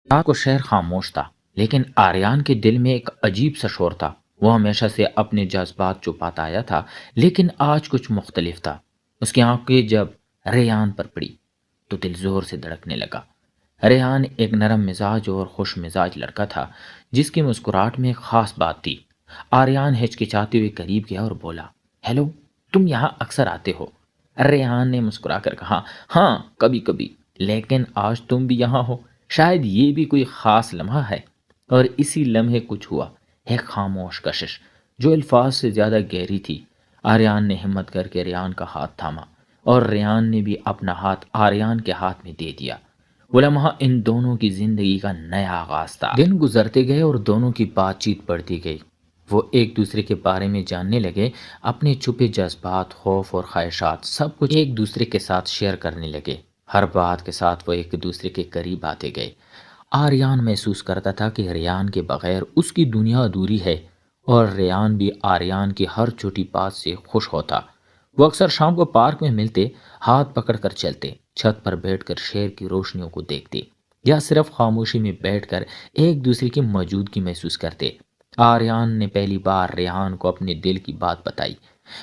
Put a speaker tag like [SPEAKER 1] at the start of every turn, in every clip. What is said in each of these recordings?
[SPEAKER 1] رات کو شہر خاموش تھا، لیکن آریان کے دل میں ایک عجیب سا شور تھا۔ وہ ہمیشہ سے اپنے جذبات چھپاتا آیا تھا، لیکن آج کچھ مختلف تھا۔ اس کی آنکھیں جب ریحان پر پڑی تو دل زور سے دھڑکنے لگا۔ ریحان ایک نرم مزاج اور خوش مزاج لڑکا تھا، جس کی مسکراہٹ میں ایک خاص بات تھی۔ آریان ہچکچاتے ہوئے قریب گیا اور بولا، ہیلو، تم یہاں اکثر آتے ہو؟ ریحان نے مسکرا کر کہا، ہاں کبھی کبھی، لیکن آج تم بھی یہاں ہو، شاید یہ بھی کوئی خاص لمحہ ہے۔ اور اسی لمحے کچھ ہوا، ایک خاموش کشش جو الفاظ سے زیادہ گہری تھی۔ آریان نے ہمت کر کے ریان کا ہاتھ تھاما، اور ریان نے بھی اپنا ہاتھ آریان کے ہاتھ میں دے دیا۔ وہ لمحہ ان دونوں کی زندگی کا نیا آغاز تھا۔ دن گزرتے گئے اور دونوں کی بات چیت بڑھتی گئی۔ وہ ایک دوسرے کے بارے میں جاننے لگے، اپنے چھپے جذبات، خوف اور خواہشات سب کچھ ایک دوسرے کے ساتھ شیئر کرنے لگے۔ ہر بات کے ساتھ وہ ایک دوسرے کے قریب آتے گئے۔ آریان محسوس کرتا تھا کہ ریان کے بغیر اس کی دنیا ادھوری ہے، اور ریان بھی آریان کی ہر چھوٹی بات سے خوش ہوتا۔ وہ اکثر شام کو پارک میں ملتے، ہاتھ پکڑ کر چلتے، چھت پر بیٹھ کر شہر کی روشنیوں کو دیکھتے، یا صرف خاموشی میں بیٹھ کر ایک دوسرے کی موجودگی محسوس کرتے۔ آریان نے پہلی بار ریحان کو اپنے دل کی بات بتائی،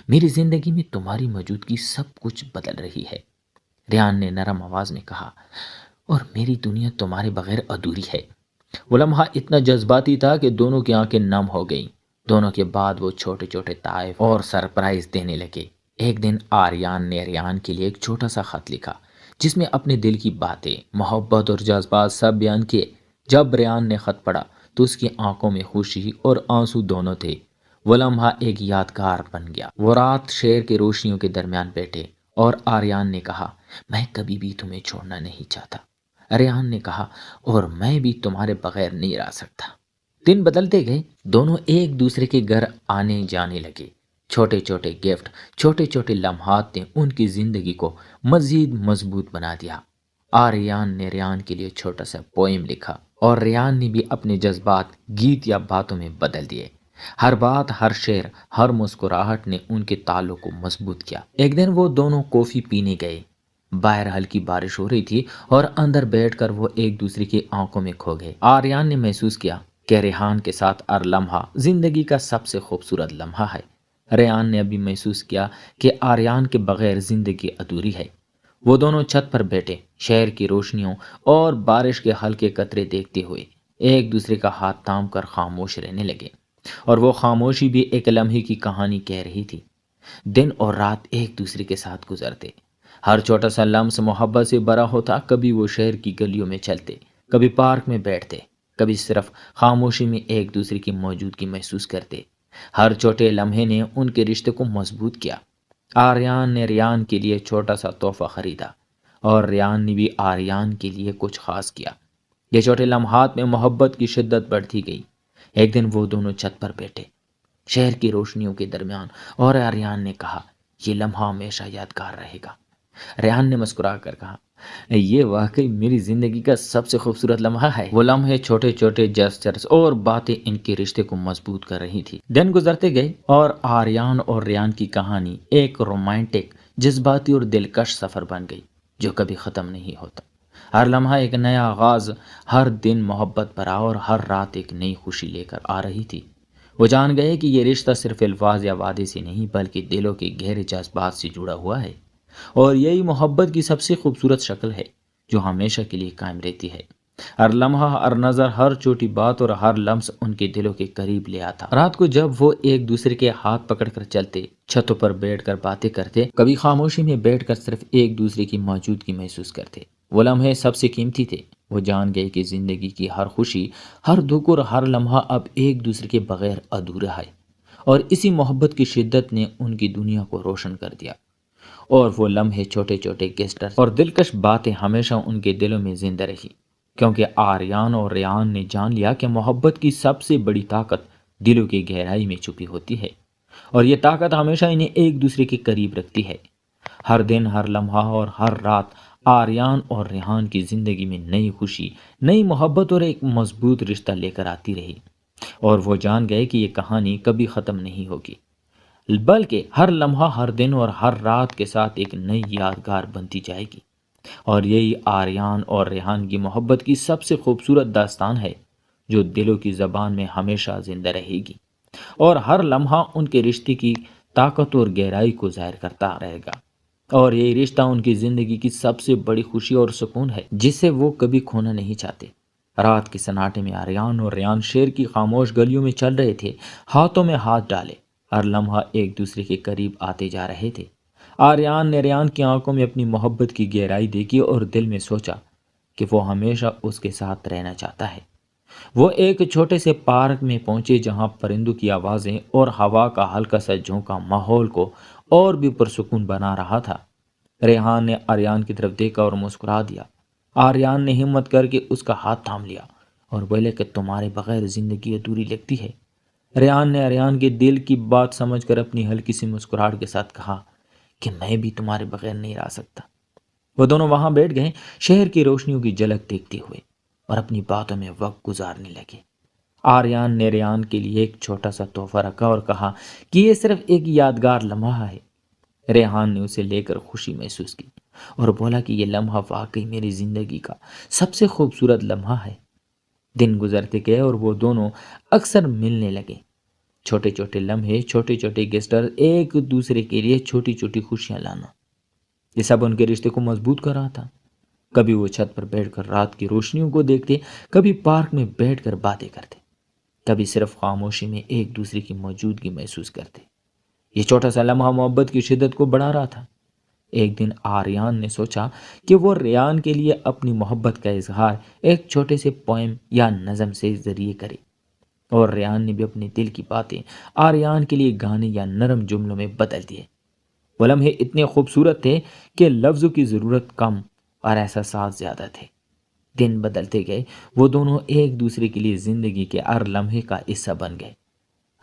[SPEAKER 1] میری زندگی میں تمہاری موجودگی سب کچھ بدل رہی ہے۔ ریحان نے نرم آواز میں کہا، اور میری دنیا تمہارے بغیر ادھوری ہے۔ وہ لمحہ اتنا جذباتی تھا کہ دونوں کی آنکھیں نم ہو گئیں۔ دونوں کے بعد وہ چھوٹے چھوٹے تحائف اور سرپرائز دینے لگے۔ ایک دن آریان نے ریان کے لیے ایک چھوٹا سا خط لکھا، جس میں اپنے دل کی باتیں، محبت اور جذبات سب بیان کیے۔ جب ریان نے خط پڑھا تو اس کی آنکھوں میں خوشی اور آنسو دونوں تھے۔ وہ لمحہ ایک یادگار بن گیا۔ وہ رات شہر کے روشنیوں کے درمیان بیٹھے، اور آریان نے کہا، میں کبھی بھی تمہیں چھوڑنا نہیں چاہتا۔ ریحان نے کہا، اور میں بھی تمہارے بغیر نہیں رہ سکتا۔ دن بدلتے گئے، دونوں ایک دوسرے کے گھر آنے جانے لگے۔ چھوٹے چھوٹے گفٹ، چھوٹے چھوٹے لمحات نے ان کی زندگی کو مزید مضبوط بنا دیا۔ آریان نے ریان کے لیے چھوٹا سا پوئم لکھا، اور ریان نے بھی اپنے جذبات گیت یا باتوں میں بدل دیے۔ ہر بات، ہر شعر، ہر مسکراہٹ نے ان کے تعلق کو مضبوط کیا۔ ایک دن وہ دونوں کافی پینے گئے۔ باہر ہلکی بارش ہو رہی تھی، اور اندر بیٹھ کر وہ ایک دوسرے کی آنکھوں میں کھو گئے۔ آریان نے محسوس کیا کہ ریحان کے ساتھ ہر لمحہ زندگی کا سب سے خوبصورت لمحہ ہے۔ ریحان نے ابھی محسوس کیا کہ آریان کے بغیر زندگی ادھوری ہے۔ وہ دونوں چھت پر بیٹھے، شہر کی روشنیوں اور بارش کے ہلکے قطرے دیکھتے ہوئے ایک دوسرے کا ہاتھ تھام کر خاموش رہنے لگے، اور وہ خاموشی بھی ایک لمحے کی کہانی کہہ رہی تھی۔ دن اور رات ایک دوسرے کے ساتھ گزرتے، ہر چھوٹا سا لمس محبت سے بھرا ہوتا۔ کبھی وہ شہر کی گلیوں میں چلتے، کبھی پارک میں بیٹھتے، کبھی صرف خاموشی میں ایک دوسرے کی موجودگی محسوس کرتے۔ ہر چھوٹے لمحے نے ان کے رشتے کو مضبوط کیا۔ آریان نے ریان کے لیے چھوٹا سا تحفہ خریدا، اور ریان نے بھی آریان کے لیے کچھ خاص کیا۔ یہ چھوٹے لمحات میں محبت کی شدت بڑھتی گئی۔ ایک دن وہ دونوں چھت پر بیٹھے، شہر کی روشنیوں کے درمیان، اور آریان نے کہا، یہ لمحہ ہمیشہ یادگار رہے گا۔ ریحان نے مسکرا کر کہا، یہ واقعی میری زندگی کا سب سے خوبصورت لمحہ ہے۔ وہ لمحے، چھوٹے چھوٹے جسچرز اور باتیں ان کے رشتے کو مضبوط کر رہی تھی۔ دن گزرتے گئے، اور آریان اور ریان کی کہانی ایک رومانٹک، جذباتی اور دلکش سفر بن گئی، جو کبھی ختم نہیں ہوتا۔ ہر لمحہ ایک نیا آغاز، ہر دن محبت بھرا، اور ہر رات ایک نئی خوشی لے کر آ رہی تھی۔ وہ جان گئے کہ یہ رشتہ صرف الفاظ یا وعدے سے نہیں، بلکہ دلوں کے گہرے جذبات سے جڑا ہوا ہے، اور یہی محبت کی سب سے خوبصورت شکل ہے، جو ہمیشہ کے لیے قائم رہتی ہے۔ ہر لمحہ، ہر نظر، ہر چھوٹی بات اور ہر لمس ان کے دلوں کے قریب لے آتا۔ رات کو جب وہ ایک دوسرے کے ہاتھ پکڑ کر چلتے، چھتوں پر بیٹھ کر باتیں کرتے، کبھی خاموشی میں بیٹھ کر صرف ایک دوسرے کی موجودگی محسوس کرتے، وہ لمحے سب سے قیمتی تھے۔ وہ جان گئے کہ زندگی کی ہر خوشی، ہر دکھ اور ہر لمحہ اب ایک دوسرے کے بغیر ادھورا ہے، اور اسی محبت کی شدت نے ان کی دنیا کو روشن کر دیا۔ اور وہ لمحے، چھوٹے چھوٹے گیسٹرز اور دلکش باتیں ہمیشہ ان کے دلوں میں زندہ رہی، کیونکہ آریان اور ریان نے جان لیا کہ محبت کی سب سے بڑی طاقت دلوں کی گہرائی میں چھپی ہوتی ہے، اور یہ طاقت ہمیشہ انہیں ایک دوسرے کے قریب رکھتی ہے۔ ہر دن، ہر لمحہ اور ہر رات آریان اور ریحان کی زندگی میں نئی خوشی، نئی محبت اور ایک مضبوط رشتہ لے کر آتی رہی، اور وہ جان گئے کہ یہ کہانی کبھی ختم نہیں ہوگی، بلکہ ہر لمحہ، ہر دن اور ہر رات کے ساتھ ایک نئی یادگار بنتی جائے گی۔ اور یہی آریان اور ریحان کی محبت کی سب سے خوبصورت داستان ہے جو دلوں کی زبان میں ہمیشہ زندہ رہے گی، اور ہر لمحہ ان کے رشتے کی طاقت اور گہرائی کو ظاہر کرتا رہے گا۔ اور یہی رشتہ ان کی زندگی کی سب سے بڑی خوشی اور سکون ہے جسے وہ کبھی کھونا نہیں چاہتے۔ رات کے سناٹے میں آریان اور ریان شہر کی خاموش گلیوں میں چل رہے تھے، ہاتھوں میں ہاتھ ڈالے، ہر لمحہ ایک دوسرے کے قریب آتے جا رہے تھے۔ آریان نے ریان کی آنکھوں میں اپنی محبت کی گہرائی دیکھی اور دل میں سوچا کہ وہ ہمیشہ اس کے ساتھ رہنا چاہتا ہے۔ وہ ایک چھوٹے سے پارک میں پہنچے جہاں پرندوں کی آوازیں اور ہوا کا ہلکا سا جھونکا ماحول کو اور بھی پرسکون بنا رہا تھا۔ ریحان نے آریان کی طرف دیکھا اور مسکرا دیا۔ آریان نے ہمت کر کے اس کا ہاتھ تھام لیا اور بولے کہ تمہارے بغیر زندگی ادھوری لگتی ہے۔ ریحان نے آریان کے دل کی بات سمجھ کر اپنی ہلکی سی مسکراہٹ کے ساتھ کہا کہ میں بھی تمہارے بغیر نہیں رہ سکتا۔ وہ دونوں وہاں بیٹھ گئے، شہر کی روشنیوں کی جھلک دیکھتے ہوئے، اور اپنی باتوں میں وقت گزارنے لگے۔ آریان نے ریان کے لیے ایک چھوٹا سا تحفہ رکھا اور کہا کہ یہ صرف ایک یادگار لمحہ ہے۔ ریحان نے اسے لے کر خوشی محسوس کی اور بولا کہ یہ لمحہ واقعی میری زندگی کا سب سے خوبصورت لمحہ ہے۔ دن گزرتے گئے اور وہ دونوں اکثر ملنے لگے۔ چھوٹے چھوٹے لمحے، چھوٹے چھوٹے گیسٹر، ایک دوسرے کے لیے چھوٹی چھوٹی خوشیاں لانا، یہ سب ان کے رشتے کو مضبوط کر رہا تھا۔ کبھی وہ چھت پر بیٹھ کر رات کی روشنیوں کو دیکھتے، کبھی پارک میں بیٹھ کر باتیں کرتے، کبھی صرف خاموشی میں ایک دوسرے کی موجودگی محسوس کرتے۔ یہ چھوٹا سا لمحہ محبت کی شدت کو بڑھا رہا تھا۔ ایک دن آریان نے سوچا کہ وہ ریان کے لیے اپنی محبت کا اظہار ایک چھوٹے سے پوئم یا نظم سے ذریعے کرے، اور ریان نے بھی اپنے دل کی باتیں آریان کے لیے گانے یا نرم جملوں میں بدل دیے۔ وہ لمحے اتنے خوبصورت تھے کہ لفظوں کی ضرورت کم اور احساسات زیادہ تھے۔ دن بدلتے گئے، وہ دونوں ایک دوسرے کے لیے زندگی کے ہر لمحے کا حصہ بن گئے۔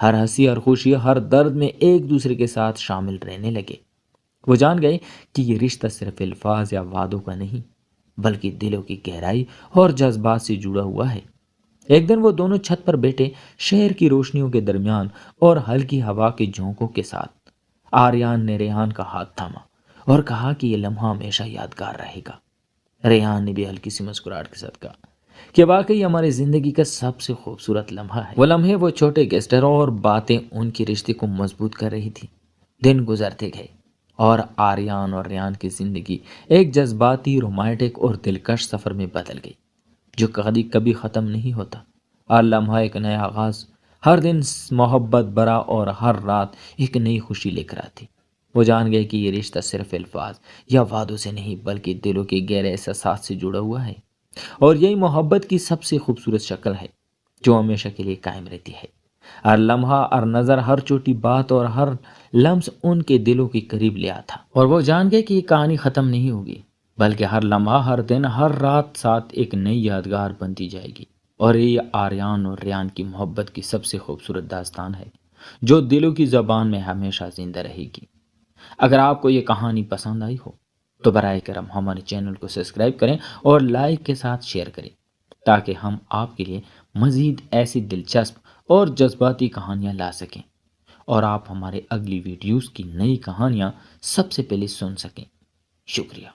[SPEAKER 1] ہر ہنسی، ہر خوشی، ہر درد میں ایک دوسرے کے ساتھ شامل رہنے لگے۔ وہ جان گئے کہ یہ رشتہ صرف الفاظ یا وعدوں کا نہیں، بلکہ دلوں کی گہرائی اور جذبات سے جڑا ہوا ہے۔ ایک دن وہ دونوں چھت پر بیٹھے، شہر کی روشنیوں کے درمیان اور ہلکی ہوا کے جھونکوں کے ساتھ۔ آریان نے ریحان کا ہاتھ تھاما اور کہا کہ یہ لمحہ ہمیشہ یادگار رہے گا۔ ریحان نے بھی ہلکی سی مسکراہٹ کے ساتھ کہا کہ واقعی ہماری زندگی کا سب سے خوبصورت لمحہ ہے۔ وہ لمحے، وہ چھوٹے گیسٹر اور باتیں ان کے رشتے کو مضبوط کر رہی تھی۔ دن گزرتے گئے اور آریان اور ریان کی زندگی ایک جذباتی، رومانٹک اور دلکش سفر میں بدل گئی جو کبھی ختم نہیں ہوتا۔ ہر لمحہ ایک نیا آغاز، ہر دن محبت برا اور ہر رات ایک نئی خوشی لے کر آتی۔ وہ جان گئے کہ یہ رشتہ صرف الفاظ یا وعدوں سے نہیں، بلکہ دلوں کے گہرے احساسات سے جڑا ہوا ہے، اور یہی محبت کی سب سے خوبصورت شکل ہے جو ہمیشہ کے لیے قائم رہتی ہے۔ ہر لمحہ، ہر نظر، ہر چھوٹی بات اور ہر لمس ان کے دلوں کے قریب لے آتا، اور وہ جان گئے کہ یہ کہانی ختم نہیں ہوگی، بلکہ ہر لمحہ، ہر دن، ہر رات ساتھ ایک نئی یادگار بنتی جائے گی۔ اور یہ آریان اور ریان کی محبت کی سب سے خوبصورت داستان ہے جو دلوں کی زبان میں ہمیشہ زندہ رہے گی۔ اگر آپ کو یہ کہانی پسند آئی ہو تو برائے کرم ہمارے چینل کو سبسکرائب کریں اور لائک کے ساتھ شیئر کریں تاکہ ہم آپ کے لیے مزید ایسی دلچسپ اور جذباتی کہانیاں لا سکیں، اور آپ ہمارے اگلی ویڈیوز کی نئی کہانیاں سب سے پہلے سن سکیں۔ شکریہ۔